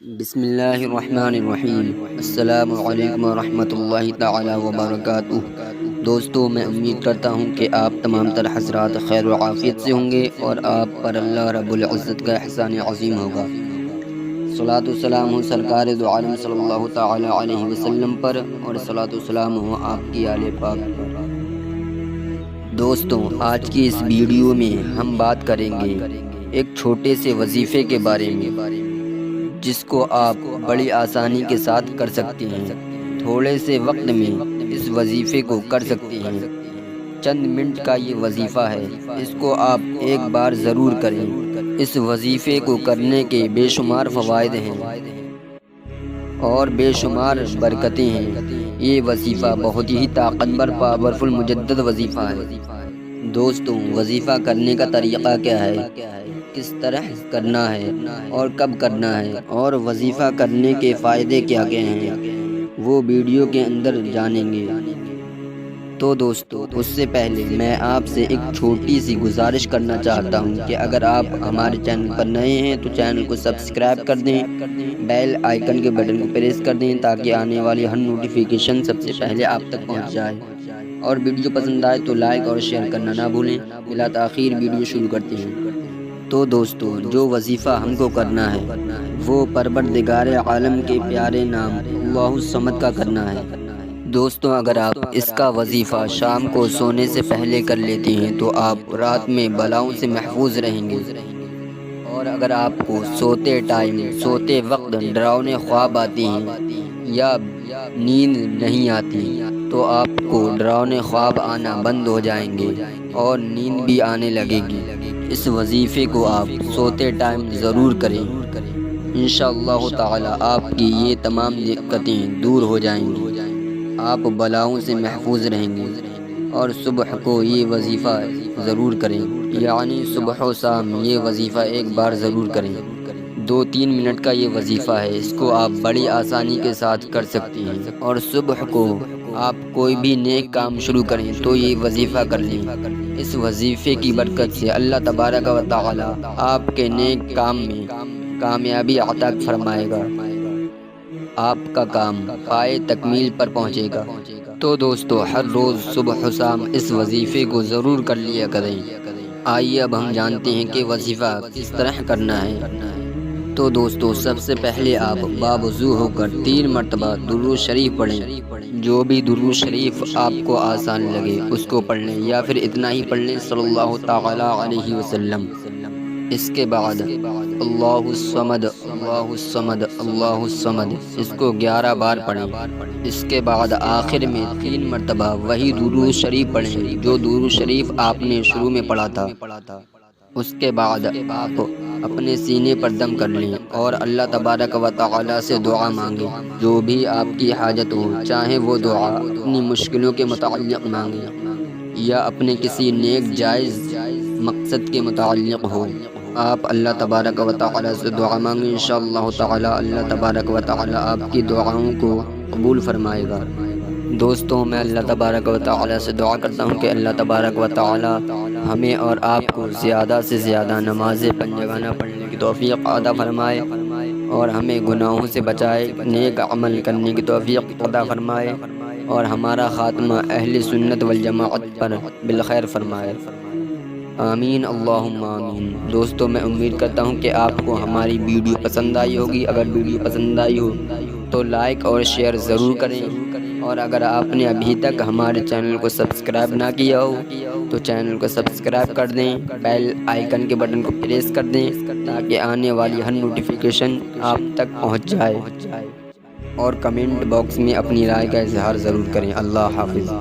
بسم اللہ الرحمن الرحیم۔ السلام علیکم ورحمۃ اللہ تعالی وبرکاتہ۔ دوستو، میں امید کرتا ہوں کہ آپ تمام تر حضرات خیر و عافیت سے ہوں گے اور آپ پر اللہ رب العزت کا احسان عظیم ہوگا۔ صلاۃ و سلام ہو سرکار دو عالم صلی اللہ تعالی علیہ وسلم پر، اور صلاۃ و سلام ہو آپ کی آل پاک پر۔ دوستوں، آج کی اس ویڈیو میں ہم بات کریں گے ایک چھوٹے سے وظیفے کے بارے میں، جس کو آپ بڑی آسانی کے ساتھ کر سکتے ہیں۔ تھوڑے سے وقت میں اس وظیفے کو کر سکتے ہیں۔ چند منٹ کا یہ وظیفہ ہے، اس کو آپ ایک بار ضرور کریں۔ اس وظیفے کو کرنے کے بے شمار فوائد ہیں اور بے شمار برکتیں ہیں۔ یہ وظیفہ بہت ہی طاقتور پاورفل مجدد وظیفہ ہے۔ دوستوں، وظیفہ کرنے کا طریقہ کیا ہے، کس طرح کرنا ہے اور کب کرنا ہے، اور وظیفہ کرنے کے فائدے کیا کیا ہیں، وہ ویڈیو کے اندر جانیں گے۔ تو دوستو، اس سے پہلے میں آپ سے ایک چھوٹی سی گزارش کرنا چاہتا ہوں کہ اگر آپ ہمارے چینل پر نئے ہیں تو چینل کو سبسکرائب کر دیں، بیل آئیکن کے بٹن کو پریس کر دیں تاکہ آنے والی ہر نوٹیفیکیشن سب سے پہلے آپ تک پہنچ جائے، اور ویڈیو پسند آئے تو لائک اور شیئر کرنا نہ بھولیں۔ بلا تاخیر ویڈیو شروع کرتے ہیں۔ تو دوستو، جو وظیفہ ہم کو کرنا ہے وہ پروردگار عالم کے پیارے نام اللہ الصمد کا کرنا ہے۔ دوستو، اگر آپ اس کا وظیفہ شام کو سونے سے پہلے کر لیتے ہیں تو آپ رات میں بلاؤں سے محفوظ رہیں گے، اور اگر آپ کو سوتے وقت ڈراؤنے خواب آتے ہیں یا نیند نہیں آتی تو آپ کو ڈراؤنے خواب آنا بند ہو جائیں گے اور نیند بھی آنے لگے گی۔ اس وظیفے کو آپ سوتے ٹائم ضرور کریں۔ انشاءاللہ تعالی آپ کی یہ تمام دقتیں دور ہو جائیں گی، آپ بلاؤں سے محفوظ رہیں گے۔ اور صبح کو یہ وظیفہ ضرور کریں، یعنی صبح و شام یہ وظیفہ ایک بار ضرور کریں۔ 2-3 منٹ کا یہ وظیفہ ہے، اس کو آپ بڑی آسانی کے ساتھ کر سکتے ہیں۔ اور صبح کو آپ کوئی بھی نیک کام شروع کریں تو یہ وظیفہ کر لیں۔ اس وظیفے کی برکت سے اللہ تبارک و تعالی آپ کے نیک کام میں کامیابی عطا فرمائے گا، آپ کا کام پائے تکمیل پر پہنچے گا۔ تو دوستو، ہر روز صبح و شام اس وظیفے کو ضرور کر لیا کریں۔ آئیے اب ہم جانتے ہیں کہ وظیفہ کس طرح کرنا ہے۔ تو دوستو، سب سے پہلے آپ باوضو ہو کر 3 مرتبہ درود شریف پڑھیں۔ جو بھی درود شریف آپ کو آسان لگے اس کو پڑھ لیں، یا پھر اتنا ہی پڑھ لیں، صلی اللہ تعالی علیہ وسلم۔ اس کے بعد اللہ الصمد اللہ الصمد اللہ الصمد، اس کو 11 بار پڑھیں۔ اس کے بعد آخر میں 3 مرتبہ وہی درود شریف پڑھیں جو درود شریف آپ نے شروع میں پڑھا تھا۔ اس کے بعد آپ اپنے سینے پر دم کر لیں اور اللہ تبارک و تعالی سے دعا مانگیں، جو بھی آپ کی حاجت ہو، چاہے وہ دعا اپنی مشکلوں کے متعلق مانگیں یا اپنے کسی نیک جائز مقصد کے متعلق ہو۔ آپ اللہ تبارک و تعالی سے دعا مانگیں، انشاءاللہ تعالی اللہ تبارک و تعالی آپ کی دعاؤں کو قبول فرمائے گا۔ دوستوں، میں اللہ تبارک و تعالی سے دعا کرتا ہوں کہ اللہ تبارک و تعالی ہمیں اور آپ کو زیادہ سے زیادہ نمازیں پنجگانہ پڑھنے کی توفیق عطا فرمائے، اور ہمیں گناہوں سے بچائے، نیک عمل کرنے کی توفیق عطا فرمائے، اور ہمارا خاتمہ اہل سنت والجماعت پر بالخیر فرمائے۔ آمین اللہم آمین۔ دوستو، میں امید کرتا ہوں کہ آپ کو ہماری ویڈیو پسند آئی ہوگی۔ اگر ویڈیو پسند آئی ہو تو لائک اور شیئر ضرور کریں، اور اگر آپ نے ابھی تک ہمارے چینل کو سبسکرائب نہ کیا ہو تو چینل کو سبسکرائب کر دیں، بیل آئیکن کے بٹن کو پریس کر دیں تاکہ آنے والی ہر نوٹیفیکیشن آپ تک پہنچ جائے، اور کمنٹ باکس میں اپنی رائے کا اظہار ضرور کریں۔ اللہ حافظ۔